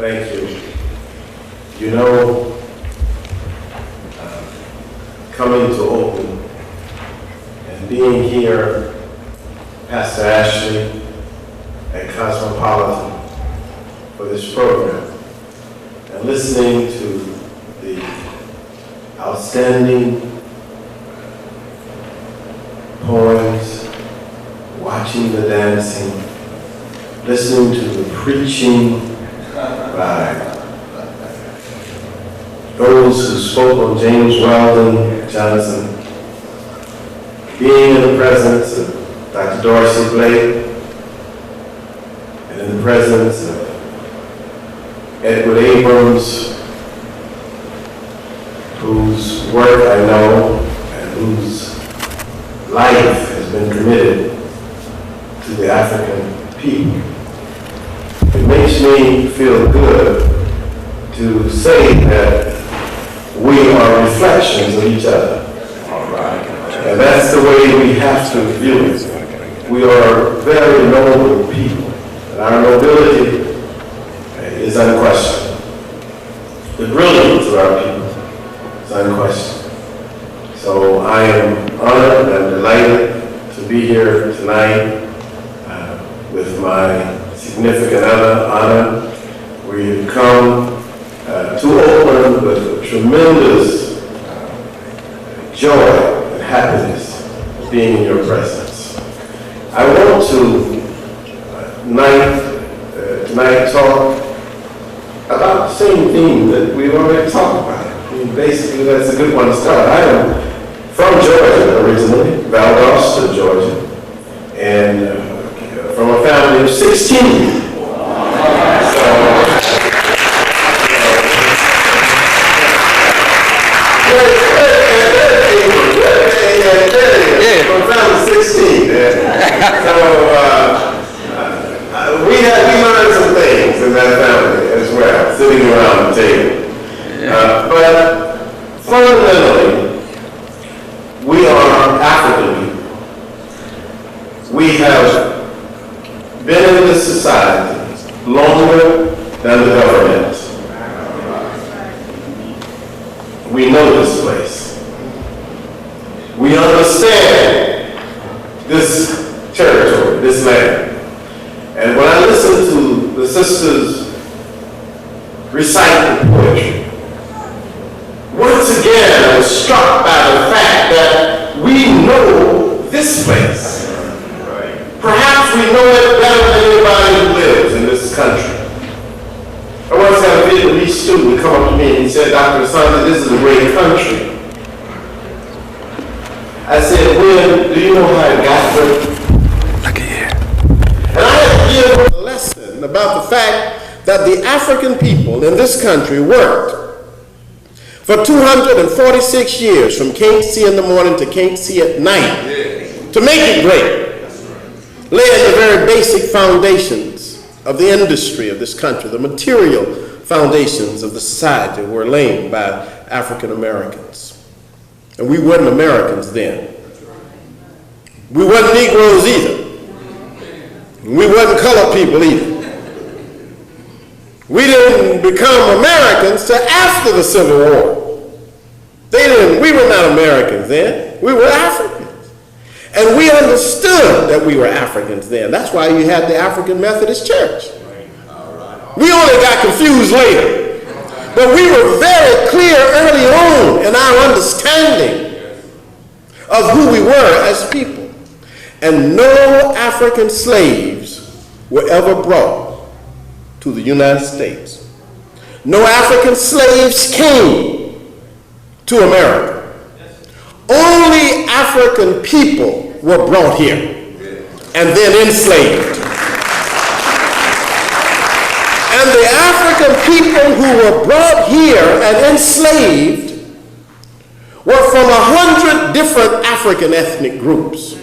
Thank you. You know, coming to Oakland and being here, Pastor Ashley and Cosmopolitan for this program, and listening to the outstanding poems, watching the dancing, listening to the preaching by those who spoke on James Weldon Johnson, being in the presence of Dr. Dorsey Blake, and in the presence of Edward Abrams, whose work I know and whose life has been committed to the African people. It makes me feel good to say that we are reflections of each other. And that's the way we have to view it. We are very noble people, and our nobility is unquestioned. The brilliance of our people is unquestioned. So I am honored and delighted to be here tonight with my significant other, Anna. We've come to Oakland with a tremendous joy and happiness of being in your presence. I want to tonight talk about the same theme that we've already talked about. I mean, basically, that's a good one to start. I am from Georgia originally, Valdosta, Georgia, and from a family of 16. From family 16. We learned some things in that family as well, sitting around the table. But fundamentally, we are African people. We have been in this society longer than the government. We know this place. We understand this territory, this land. And when I listen to the sisters reciting poetry, once again I was struck by the fact that we know this place. Perhaps we know it better than anybody who lives in this country. I once had a Vietnamese student come up to me and he said, Dr. Asante, this is a great country. I said, well, do you know how it got there? Look at here. And I had to give her a lesson about the fact that the African people in this country worked for 246 years, from can't see in the morning to can't see at night, to make it great. Laying the very basic foundations of the industry of this country, the material foundations of the society were laid by African Americans. And we weren't Americans then. We weren't Negroes either. We wasn't colored people either. We didn't become Americans till after the Civil War. We were not Americans then. We were Africans. And we understood that we were Africans then. That's why you had the African Methodist Church. We only got confused later. But we were very clear early on in our understanding of who we were as people. And no African slaves were ever brought to the United States. No African slaves came to America. Only African people were brought here and then enslaved. And the African people who were brought here and enslaved were from 100 different African ethnic groups.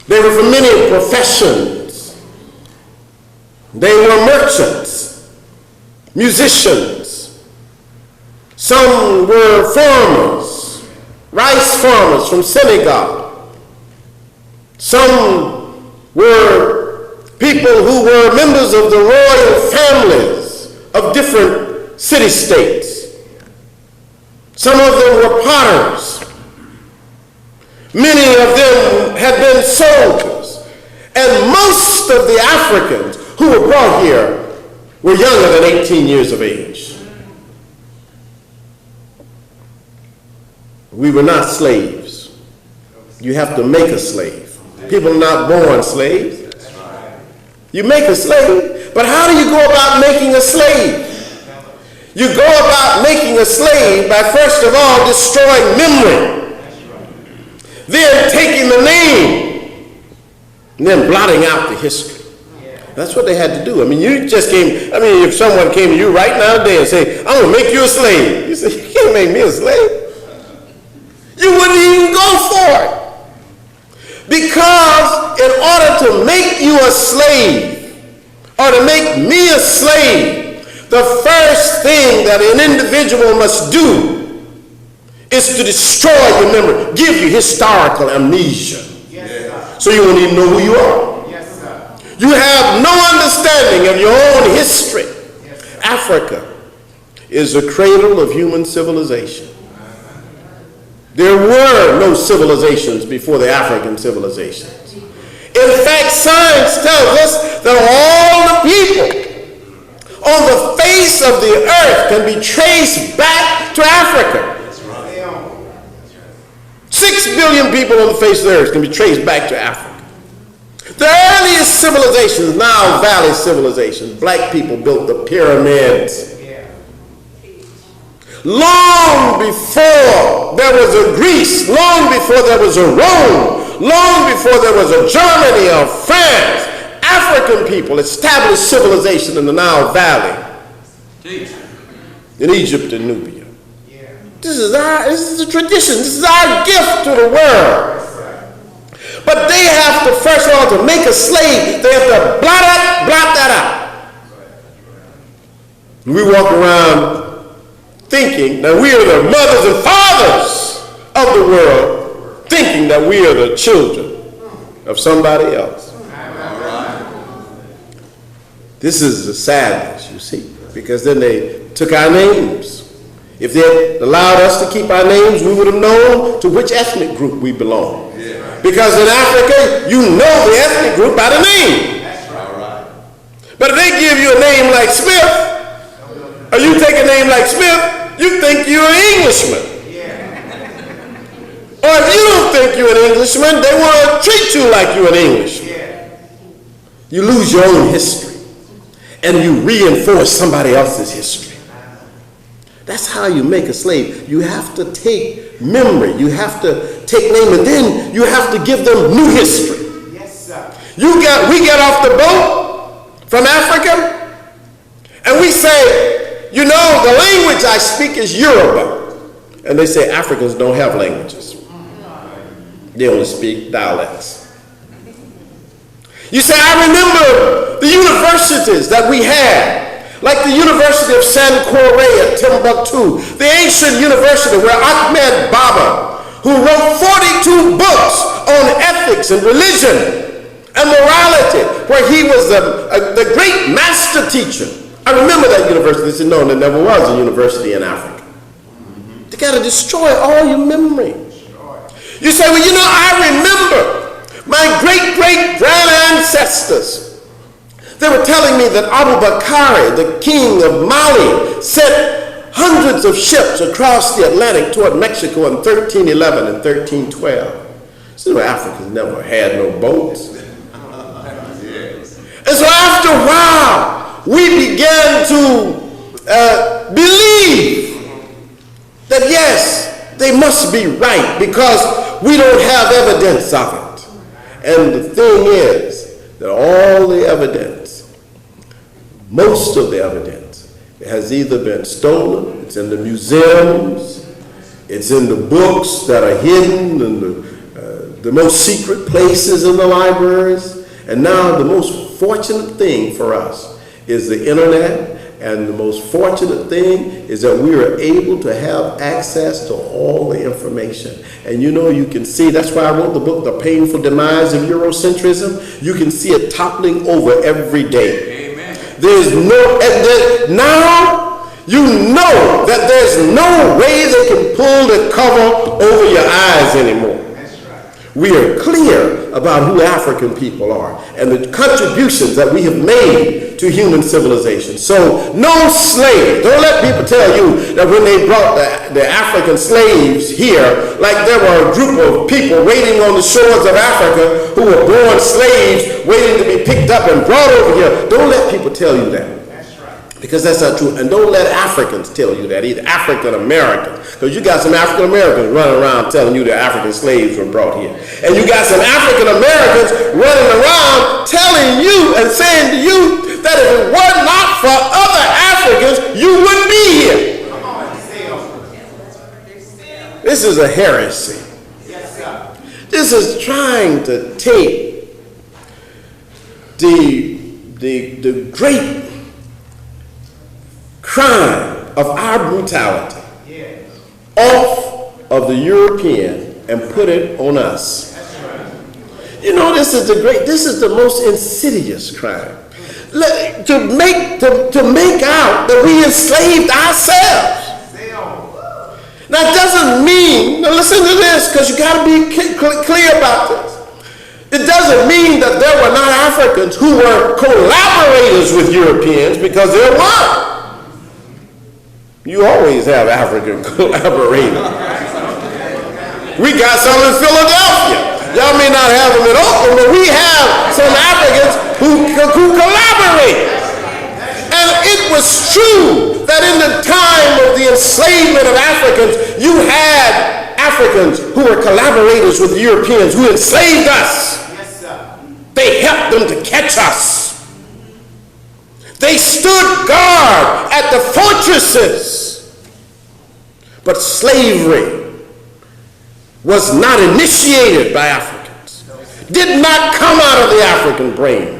They were from many professions. They were merchants, musicians. Some were farmers, rice farmers from Senegal. Some were people who were members of the royal families of of different city-states. Some of them were potters. Many of them had been soldiers. And most of the Africans who were brought here were younger than 18 years of age. We were not slaves. You have to make a slave. People are not born slaves. You make a slave, but how do you go about making a slave? You go about making a slave by first of all destroying memory, then taking the name, and then blotting out the history. That's what they had to do. I mean, you just came, I mean, if someone came to you right now today and say, I'm going to make you a slave. You say, you can't make me a slave. You wouldn't even go for it. Because in order to make you a slave, or to make me a slave, the first thing that an individual must do is to destroy your memory, give you historical amnesia. Yes, so you won't even know who you are. Yes, sir. You have no understanding of your own history. Yes, Africa is the cradle of human civilization. There were no civilizations before the African civilizations. In fact, science tells us that all the people on the face of the earth can be traced back to Africa. 6 billion people on the face of the earth can be traced back to Africa. The earliest civilizations, Nile Valley civilizations, black people built the pyramids. Long before there was a Greece, long before there was a Rome, long before there was a Germany or France, African people established civilization in the Nile Valley, in Egypt and Nubia. This is a tradition. This is our gift to the world. But they have to, first of all, to make a slave, they have to blot that out. We walk around thinking that we are the mothers and fathers of the world, thinking that we are the children of somebody else. This is the sadness, you see, because then they took our names. If they had allowed us to keep our names, we would have known to which ethnic group we belong. Because in Africa, you know the ethnic group by the name. But if they give you a name like Smith, or you take a name like Smith, you think you're an Englishman. Or if you don't think you're an Englishman, they want to treat you like you're an Englishman. You lose your own history, and you reinforce somebody else's history. That's how you make a slave. You have to take memory, you have to take name, and then you have to give them new history. Yes, sir. We get off the boat from Africa, and we say, you know, the language I speak is Yoruba. And they say Africans don't have languages. They only speak dialects. You say, I remember the universities that we had, like the University of Sankore at Timbuktu, the ancient university where Ahmed Baba, who wrote 42 books on ethics and religion and morality, where he was the great master teacher. I remember that university. They said, no, there never was a university in Africa. They got to destroy all your memory. You say, well, you know, I remember my great-great-grand ancestors. They were telling me that Abu Bakr, the king of Mali, sent hundreds of ships across the Atlantic toward Mexico in 1311 and 1312. So Africans never had no boats. And so after a while, we began to believe that yes, they must be right because we don't have evidence of it. And the thing is that all the evidence, most of the evidence, has either been stolen, it's in the museums, it's in the books that are hidden in the most secret places in the libraries. And now the most fortunate thing for us is the internet, and the most fortunate thing is that we are able to have access to all the information. And you know, you can see, that's why I wrote the book, The Painful Demise of Eurocentrism. You can see it toppling over every day. Amen. There's no, now you know that there's no way they can pull the cover over your eyes anymore. We are clear about who African people are and the contributions that we have made to human civilization. So no slave. Don't let people tell you that when they brought the African slaves here, like there were a group of people waiting on the shores of Africa who were born slaves waiting to be picked up and brought over here. Don't let people tell you that. Because that's not true. And don't let Africans tell you that either, African Americans. Because you got some African Americans running around telling you that African slaves were brought here. And you got some African Americans running around telling you and saying to you that if it were not for other Africans, you wouldn't be here. This is a heresy. This is trying to take the great crime of our brutality off of the European and put it on us. You know, this is the most insidious crime. To make out that we enslaved ourselves. Now it doesn't mean, now listen to this, because you got to be clear about this. It doesn't mean that there were not Africans who were collaborators with Europeans, because there were. You always have African collaborators. We got some in Philadelphia. Y'all may not have them in Oakland, but we have some Africans who collaborate. And it was true that in the time of the enslavement of Africans, you had Africans who were collaborators with the Europeans who enslaved us. They helped them to catch us. They stood guard at the fortresses. But slavery was not initiated by Africans, did not come out of the African brain.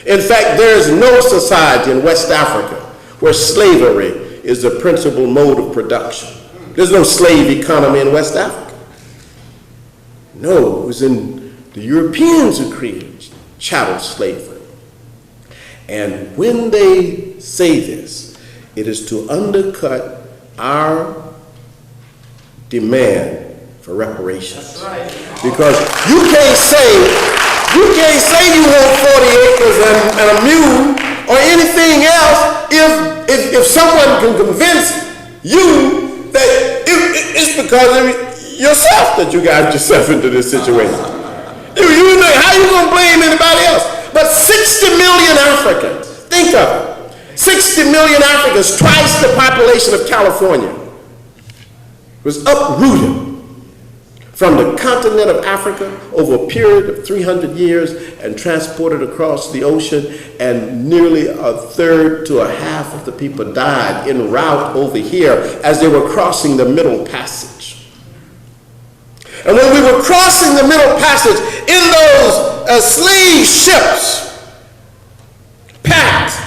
In fact, there is no society in West Africa where slavery is the principal mode of production. There's no slave economy in West Africa. No, it was in the Europeans who created chattel slavery. And when they say this, it is to undercut our demand for reparations. Because you can't say you want 40 acres and a mule or anything else if someone can convince you that it's because of yourself that you got yourself into this situation. You know, how you gonna blame anybody else? But 60 million Africans, think of it, 60 million Africans, twice the population of California, was uprooted from the continent of Africa over a period of 300 years and transported across the ocean, and nearly a third to a half of the people died en route over here as they were crossing the Middle Passage. And when we were crossing the Middle Passage in those slave ships, packed,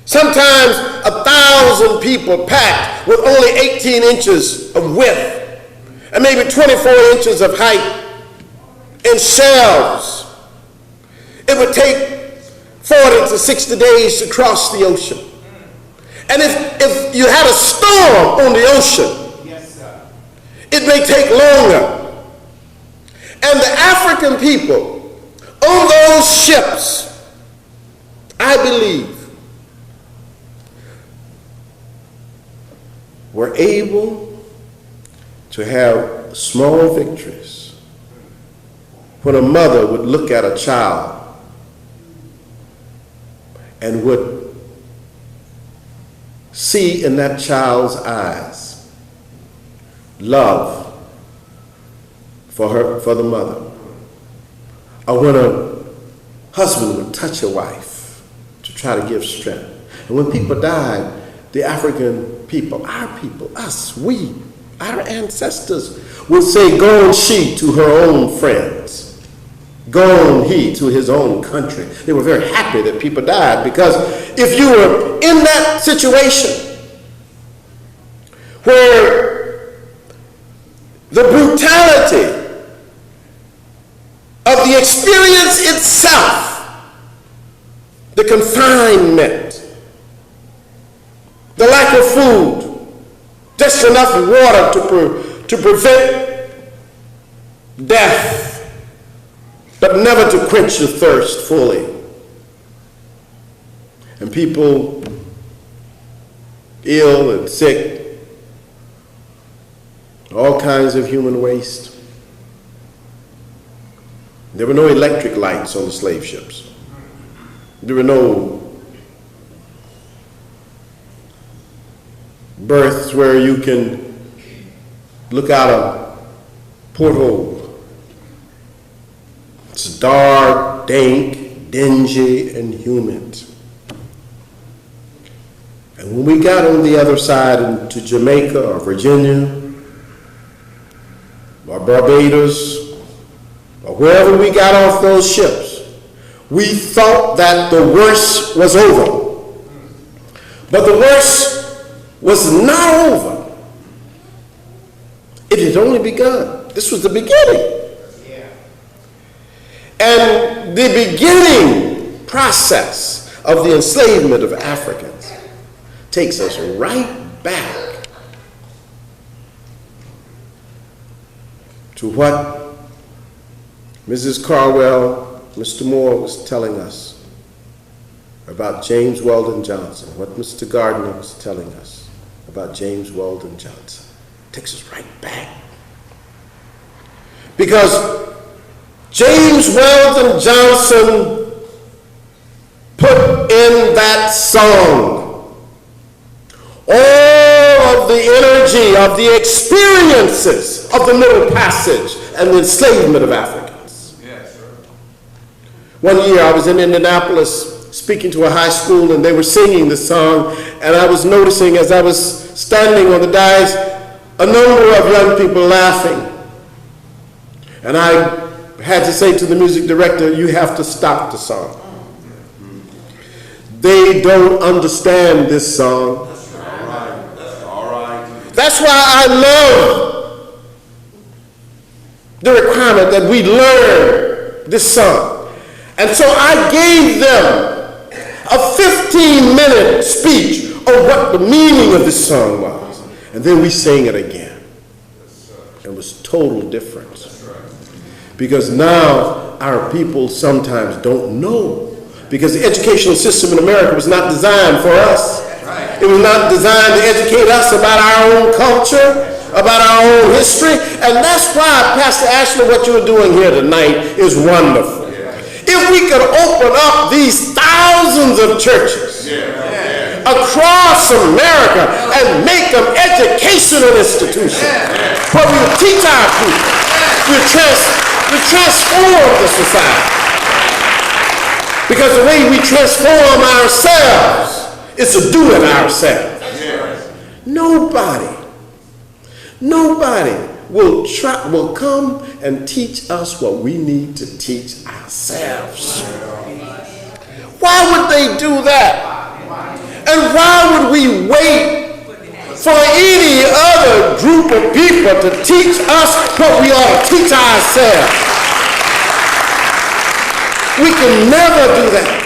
sometimes 1,000 people packed with only 18 inches of width and maybe 24 inches of height in shelves. It would take 40 to 60 days to cross the ocean. And if you had a storm on the ocean, it may take longer. And the African people on those ships, I believe, were able to have small victories when a mother would look at a child and would see in that child's eyes love for the mother. Or when a husband would touch a wife to try to give strength. And when people died, the African people, our people, us, we, our ancestors would say, "Gone she to her own friends. Gone he to his own country." They were very happy that people died, because if you were in that situation where the brutality of the experience itself the confinement, the lack of food, just enough water to prevent death, but never to quench the thirst fully. And people ill and sick, all kinds of human waste. There were no electric lights on the slave ships. There were no berths where you can look out a porthole. It's dark, dank, dingy, and humid. And when we got on the other side into Jamaica or Virginia or Barbados or wherever we got off those ships, we thought that the worst was over. But the worst was not over. It had only begun. This was the beginning. And the beginning process of the enslavement of Africans takes us right back to what Mrs. Carwell, Mr. Moore was telling us about James Weldon Johnson, what Mr. Gardner was telling us about James Weldon Johnson. It takes us right back. Because James Weldon Johnson put in that song all of the energy of the experiences of the Middle Passage and the enslavement of Africans. Yes, sir. One year I was in Indianapolis speaking to a high school, and they were singing the song, and I was noticing as I was standing on the dais a number of young people laughing. And I had to say to the music director, you have to stop the song. They don't understand this song. That's why I love the requirement that we learn this song. And so I gave them a 15-minute speech on what the meaning of this song was. And then we sang it again. It was total difference. Because now our people sometimes don't know. Because the educational system in America was not designed for us. It was not designed to educate us about our own culture, about our own history. And that's why, Pastor Ashley, what you're doing here tonight is wonderful. If we could open up these thousands of churches across America and make them educational institutions where we would teach our people, we transform the society. Because the way we transform ourselves is to do it ourselves. Nobody will come and teach us what we need to teach ourselves. Why would they do that? And why would we wait for any other group of people to teach us what we ought to teach ourselves? We can never do that.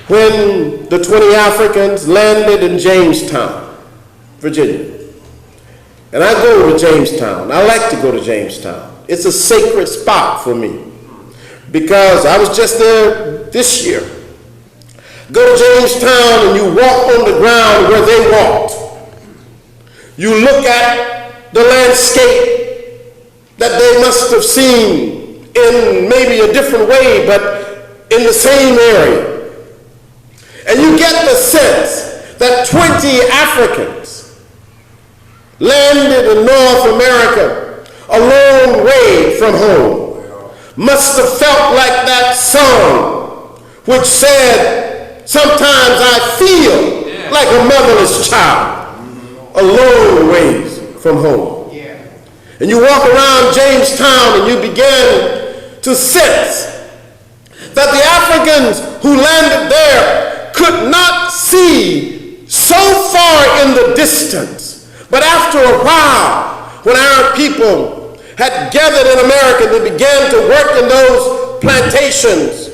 When the 20 Africans landed in Jamestown, Virginia, and I go to Jamestown, I like to go to Jamestown. It's a sacred spot for me because I was just there this year. Go to Jamestown and you walk on the ground where they walked. You look at the landscape that they must have seen in maybe a different way, but in the same area. And you get the sense that 20 Africans landed in North America a long way from home must have felt like that song which said, sometimes I feel like a motherless child a long ways from home. And you walk around Jamestown and you begin to sense that the Africans who landed there could not see so far in the distance. But after a while, when our people had gathered in America, they began to work in those plantations.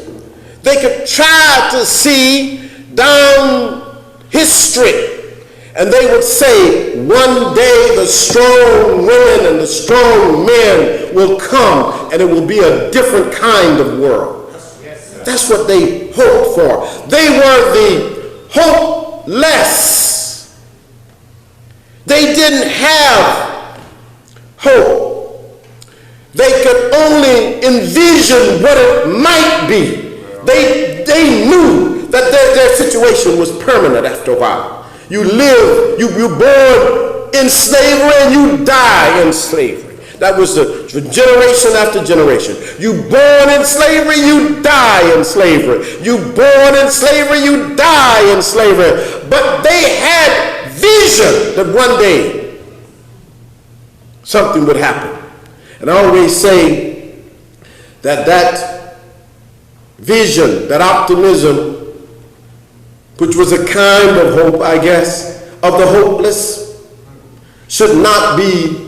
They could try to see down history, and they would say, one day the strong women and the strong men will come, and it will be a different kind of world. That's what they hoped for. They were the hopeless. They didn't have hope. They could only envision what it might be. They knew that their situation was permanent after a while. You live, you're born in slavery and you die in slavery. That was the generation after generation. You born in slavery, you die in slavery. You born in slavery, you die in slavery. But they had vision that one day something would happen. And I always say that vision, that optimism, which was a kind of hope, I guess, of the hopeless, should not be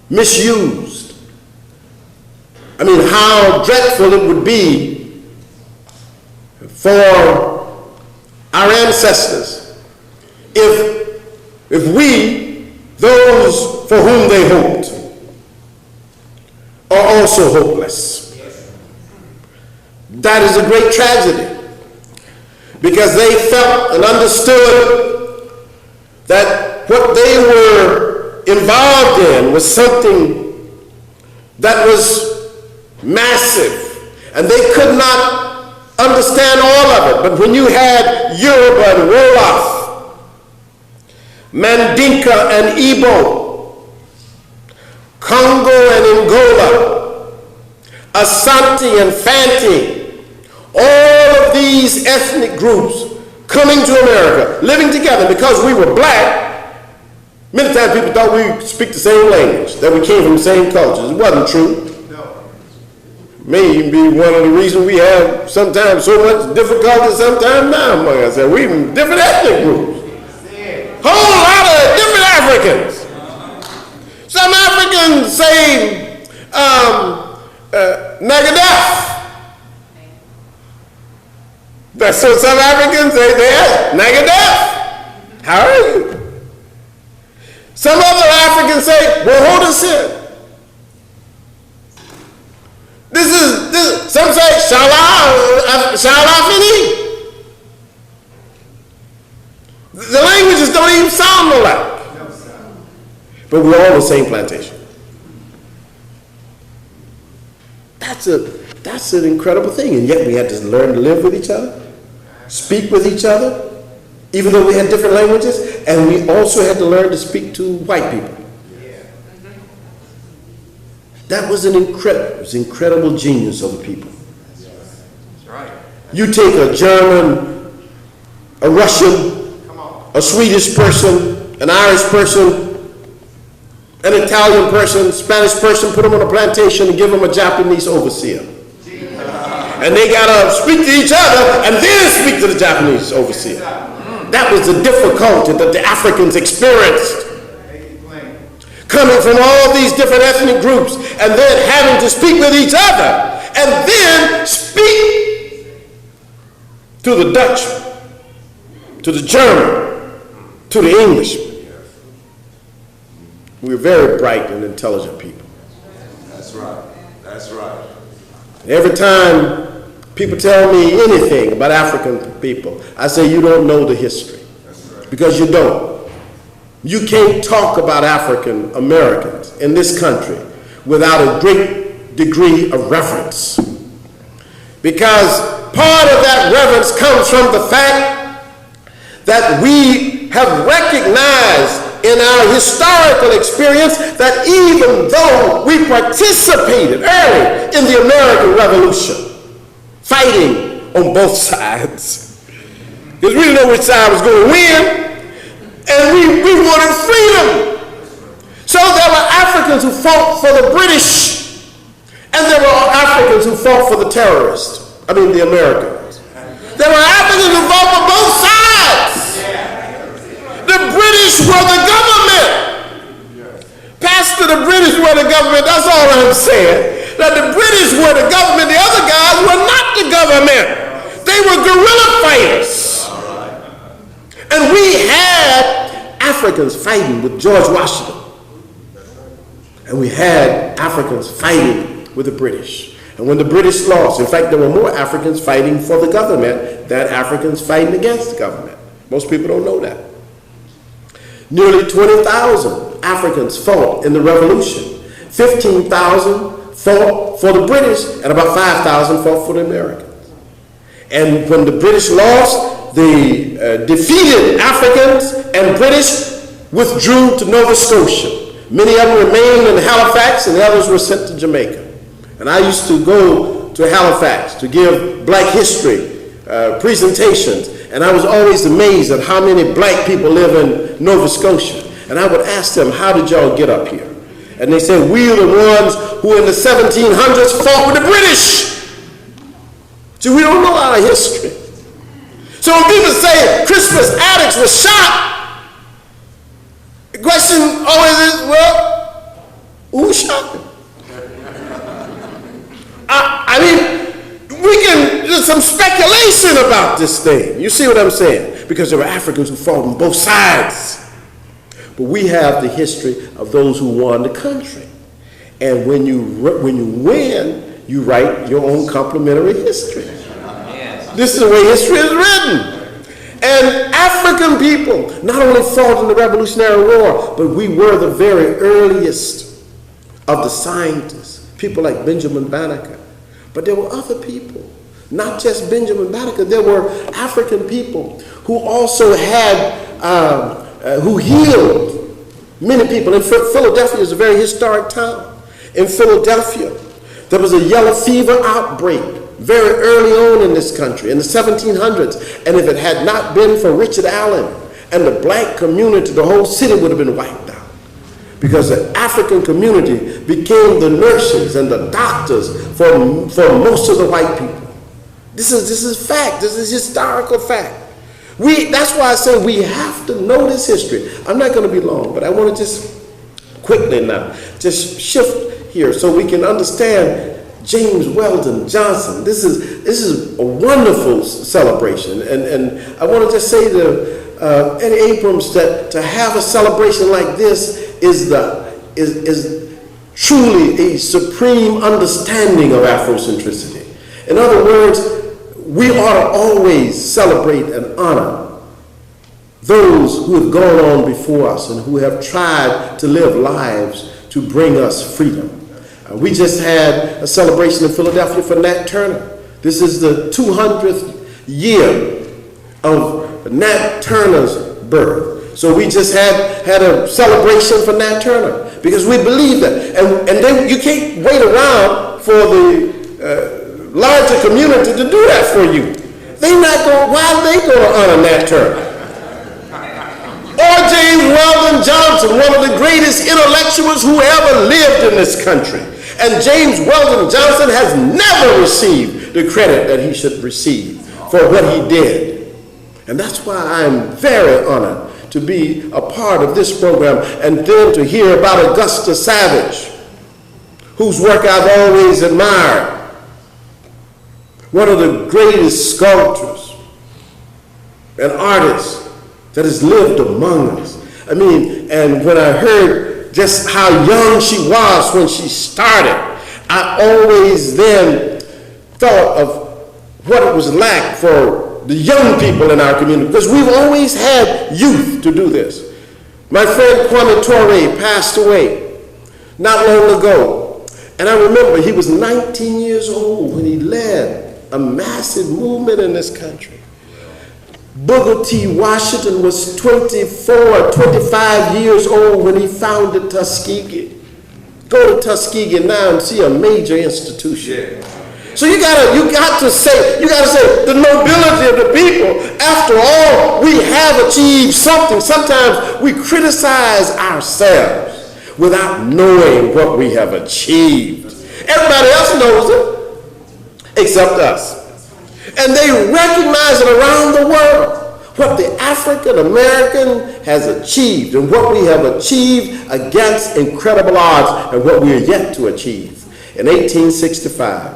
misused. I mean, how dreadful it would be for our ancestors if we, those for whom they hoped, are also hopeless. That is a great tragedy, because they felt and understood that what they were involved in was something that was massive, and they could not understand all of it. But when you had Yoruba and Wolof, Mandinka and Igbo, Congo and Angola, Asante and Fanti, all of these ethnic groups coming to America, living together because we were black. Many times people thought we speak the same language, that we came from the same cultures. It wasn't true. No. May even be one of the reasons we have sometimes so much difficulty sometimes now among us. We from different ethnic groups. Whole lot of different Africans. Some Africans say Nagadaf. That's what some Africans say. They ask, Nagadaf, how are you? Some other Africans say, well, hold us in. Some say, Shala Fini. The languages don't even sound alike. But we're all the same plantation. That's an incredible thing. And yet we had to learn to live with each other, speak with each other, even though we had different languages, and we also had to learn to speak to white people. That was incredible genius of the people. That's right. You take a German, a Russian, a Swedish person, an Irish person, an Italian person, Spanish person, put them on a plantation and give them a Japanese overseer. And they gotta speak to each other and then speak to the Japanese overseer. That was the difficulty that the Africans experienced, coming from all these different ethnic groups and then having to speak with each other and then speak to the Dutch, to the German, to the English. We were very bright and intelligent people. That's right. That's right. Every time people tell me anything about African people, I say, you don't know the history. Right. Because you don't. You can't talk about African Americans in this country without a great degree of reverence. Because part of that reverence comes from the fact that we have recognized in our historical experience that even though we participated early in the American Revolution, fighting on both sides, because we didn't know which side was going to win, and we wanted freedom. So there were Africans who fought for the British, and there were Africans who fought for the terrorists, the Americans. There were Africans who fought for both sides. The British were the government. Pastor, the British were the government. That's all I'm saying. That the British were the government. The other guys were not the government. They They were guerrilla fighters. And we had Africans fighting with George Washington. And we had Africans fighting with the British. And when the British lost, in fact, there were more Africans fighting for the government than Africans fighting against the government. Most people don't know that. Nearly 20,000 Africans fought in the Revolution. 15,000 fought for the British, and about 5,000 fought for the Americans. And when the British lost, the defeated Africans and British withdrew to Nova Scotia. Many of them remained in Halifax, and the others were sent to Jamaica. And I used to go to Halifax to give black history presentations, and I was always amazed at how many black people live in Nova Scotia. And I would ask them, how did y'all get up here? And they said, we are the ones who in the 1700s fought with the British. See, we don't know our history. So when people say Crispus Attucks was shot, the question always is, well, who shot him? I mean, there's some speculation about this thing. You see what I'm saying? Because there were Africans who fought on both sides. But we have the history of those who won the country. And when you win, you write your own complementary history. This is the way history is written. And African people not only fought in the Revolutionary War, but we were the very earliest of the scientists, people like Benjamin Banneker. But there were other people, not just Benjamin Banneker. There were African people who also had, who healed many people. And Philadelphia is a very historic town. In Philadelphia, there was a yellow fever outbreak very early on in this country, in the 1700s. And if it had not been for Richard Allen and the black community, the whole city would have been wiped out. Because the African community became the nurses and the doctors for most of the white people. This is fact. This is historical fact. That's why I say we have to know this history. I'm not going to be long, but I want to just quickly now just shift here so we can understand James Weldon Johnson. This is a wonderful celebration, and I want to just say to Eddie Abrams that to have a celebration like this is truly a supreme understanding of Afrocentricity. In other words, we ought to always celebrate and honor those who have gone on before us and who have tried to live lives to bring us freedom. We just had a celebration in Philadelphia for Nat Turner. This is the 200th year of Nat Turner's birth. So we just had a celebration for Nat Turner because we believe that. And then you can't wait around for the larger community to do that for you. Why are they going to honor Nat Turner? Or James Weldon Johnson, one of the greatest intellectuals who ever lived in this country. And James Weldon Johnson has never received the credit that he should receive for what he did. And that's why I'm very honored to be a part of this program and then to hear about Augusta Savage, whose work I've always admired. One of the greatest sculptors and artists that has lived among us. I mean, and when I heard just how young she was when she started, I always then thought of what it was like for the young people in our community, because we've always had youth to do this. My friend Kwame Ture passed away not long ago, and I remember he was 19 years old when he led a massive movement in this country. Booker T. Washington was 24, 25 years old when he founded Tuskegee. Go to Tuskegee now and see a major institution. So you got to say the nobility of the people. After all, we have achieved something. Sometimes we criticize ourselves without knowing what we have achieved. Everybody else knows it, except us. And they recognize it around the world, what the African American has achieved and what we have achieved against incredible odds and what we are yet to achieve. In 1865,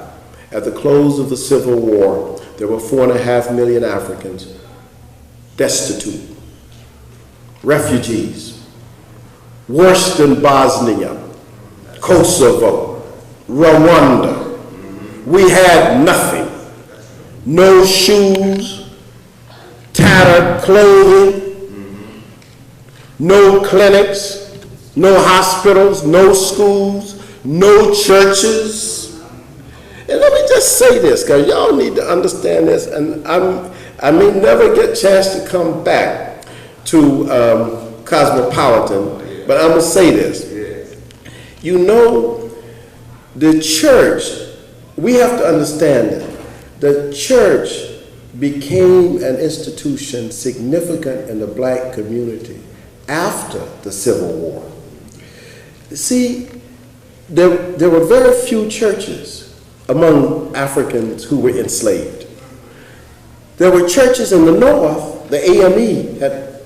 at the close of the Civil War, there were 4.5 million Africans destitute, refugees, worse than Bosnia, Kosovo, Rwanda. We had nothing. No shoes, tattered clothing, no clinics, no hospitals, no schools, no churches. And let me just say this, because y'all need to understand this, and I may never get a chance to come back to Cosmopolitan, but I'm going to say this. You know, the church, we have to understand that the church became an institution significant in the black community after the Civil War. See, there were very few churches among Africans who were enslaved. There were churches in the North, the AME had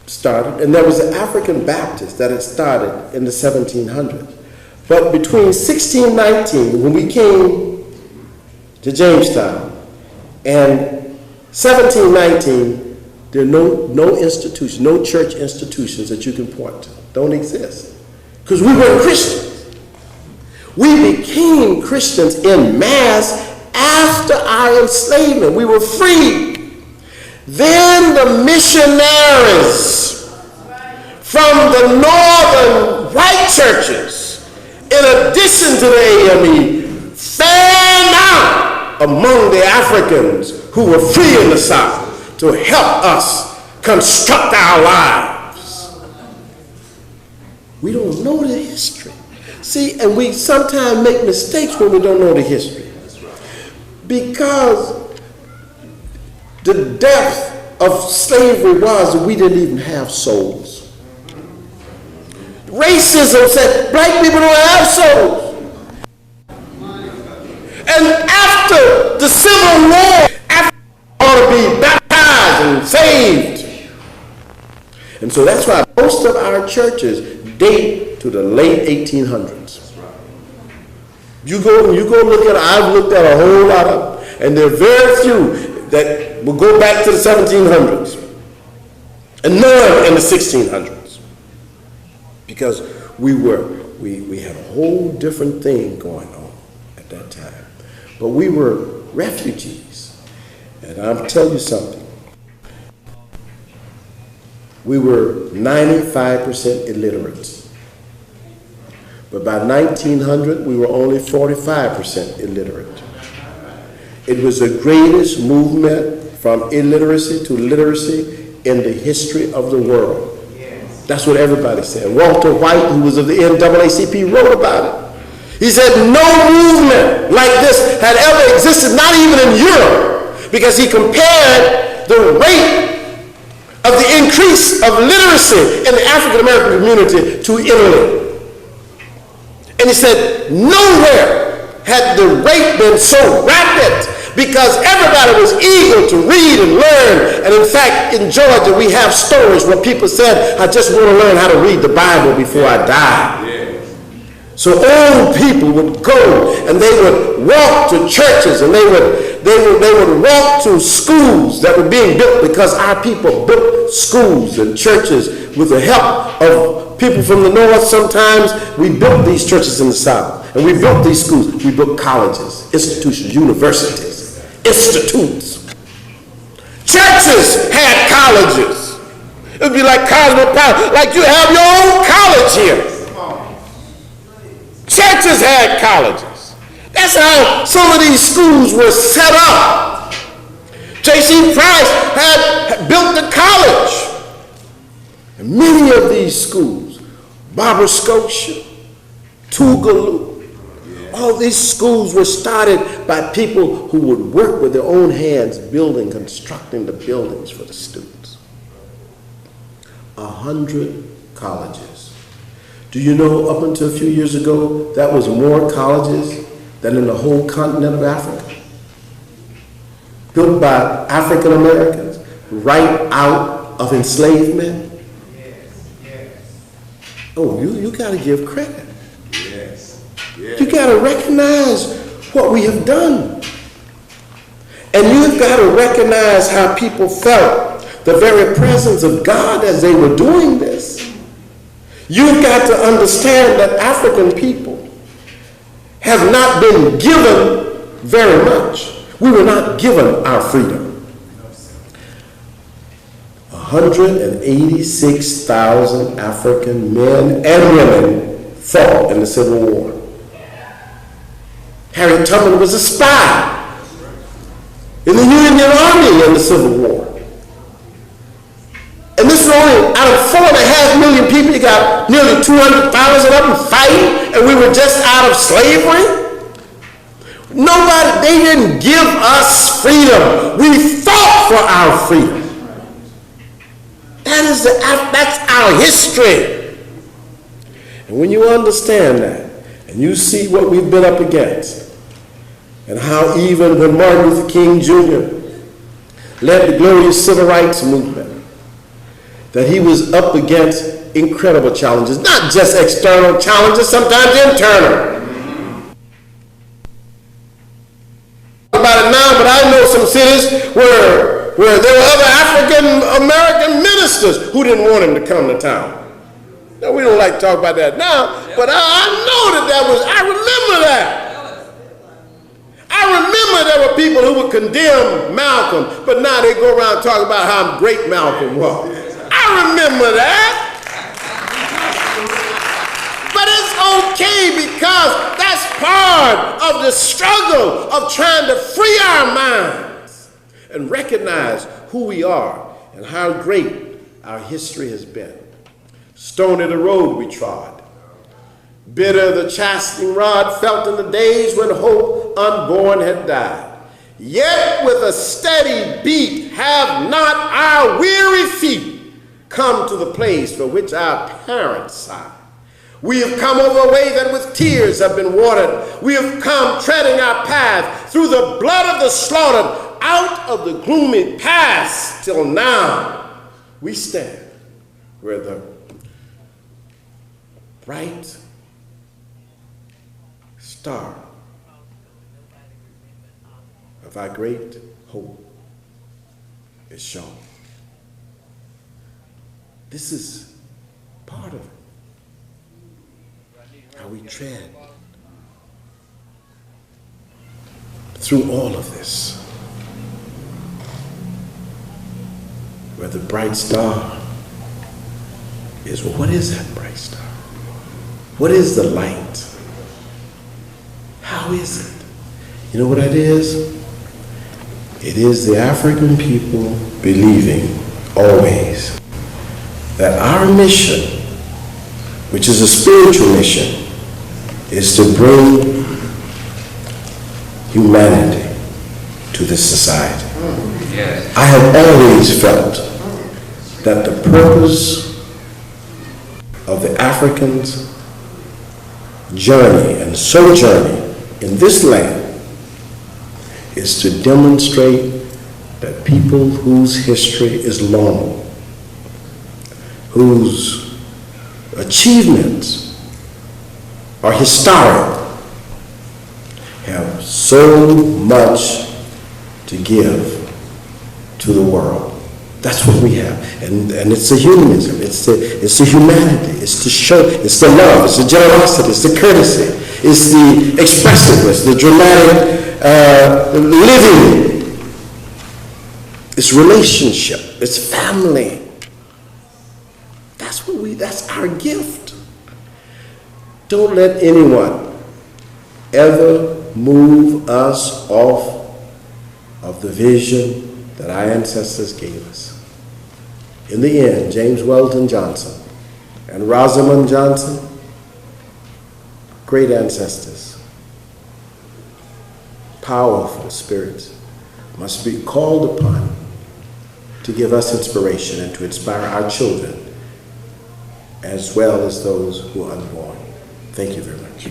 started, and there was the African Baptist that had started in the 1700s. But between 1619, when we came to Jamestown, and 1719, there are no institutions, no church institutions that you can point to. Don't exist. Because we weren't Christians. We became Christians in mass after our enslavement. We were free. Then the missionaries from the northern white churches, in addition to the AME, fanned out among the Africans who were free in the South to help us construct our lives. We don't know the history. See, and we sometimes make mistakes when we don't know the history. Because the depth of slavery was that we didn't even have souls. Racism said black people don't have souls. And after the Civil War, Africans ought to be baptized and saved. And so that's why most of our churches date to the late 1800s. You go look at, I've looked at a whole lot of them, and there are very few that will go back to the 1700s, and none in the 1600s. Because we had a whole different thing going on at that time. But we were refugees. And I'll tell you something. We were 95% illiterate. But by 1900, we were only 45% illiterate. It was the greatest movement from illiteracy to literacy in the history of the world. That's what everybody said. Walter White, who was of the NAACP, wrote about it. He said no movement like this had ever existed, not even in Europe, because he compared the rate of the increase of literacy in the African American community to Italy. And he said nowhere had the rate been so rapid, because everybody was eager to read and learn. And in fact, in Georgia, we have stories where people said, I just want to learn how to read the Bible before I die. So old people would go and they would walk to churches, and they would walk to schools that were being built, because our people built schools and churches with the help of people from the North. Sometimes we built these churches in the South, and we built these schools. We built colleges, institutions, universities, institutes. Churches had colleges. It would be like Cosmopolitan, like you have your own college here. Churches had colleges. That's how some of these schools were set up. J.C. Price had built the college. And many of these schools, Barber Scotia, Tougaloo, all these schools were started by people who would work with their own hands, constructing the buildings for the students. 100 colleges. Do you know, up until a few years ago, that was more colleges than in the whole continent of Africa? Built by African Americans right out of enslavement. Oh, you got to give credit. You got to recognize what we have done. And you've got to recognize how people felt the very presence of God as they were doing this. You've got to understand that African people have not been given very much. We were not given our freedom. 186,000 African men and women fought in the Civil War. Harriet Tubman was a spy in the Union Army in the Civil War. And this is only out of 4.5 million people, you got nearly 200,000 of them fighting, and we were just out of slavery. Nobody, they didn't give us freedom. We fought for our freedom. That's our history. And when you understand that, and you see what we've been up against, and how even when Martin Luther King Jr. led the glorious civil rights movement, that he was up against incredible challenges, not just external challenges, sometimes internal. About it now, but I know some cities where there were other African American ministers who didn't want him to come to town. Now, we don't like to talk about that now, but I know I remember that. I remember there were people who would condemn Malcolm, but now they go around talking about how great Malcolm was. I remember that. But it's okay, because that's part of the struggle of trying to free our minds and recognize who we are and how great our history has been. Stony the road we trod. Bitter the chastening rod felt in the days when hope unborn had died. Yet with a steady beat have not our weary feet come to the place for which our parents sighed. We have come over a way that with tears have been watered. We have come treading our path through the blood of the slaughtered, out of the gloomy past till now we stand where the bright star of our great hope is shown. This is part of it. How we tread through all of this. Where the bright star is, well, what is that bright star? What is the light? How is it? You know what it is? It is the African people believing always that our mission, which is a spiritual mission, is to bring humanity to this society. Yes. I have always felt that the purpose of the Africans' journey and sojourning in this land is to demonstrate that people whose history is long, whose achievements are historic, have so much to give to the world. That's what we have. And it's the humanism, it's the humanity, it's the show, it's the love, it's the generosity, it's the courtesy, it's the expressiveness, the dramatic living, it's relationship, it's family. That's our gift. Don't let anyone ever move us off of the vision that our ancestors gave us. In the end, James Weldon Johnson and Rosamond Johnson, great ancestors, powerful spirits, must be called upon to give us inspiration and to inspire our children as well as those who are unborn. Thank you very much.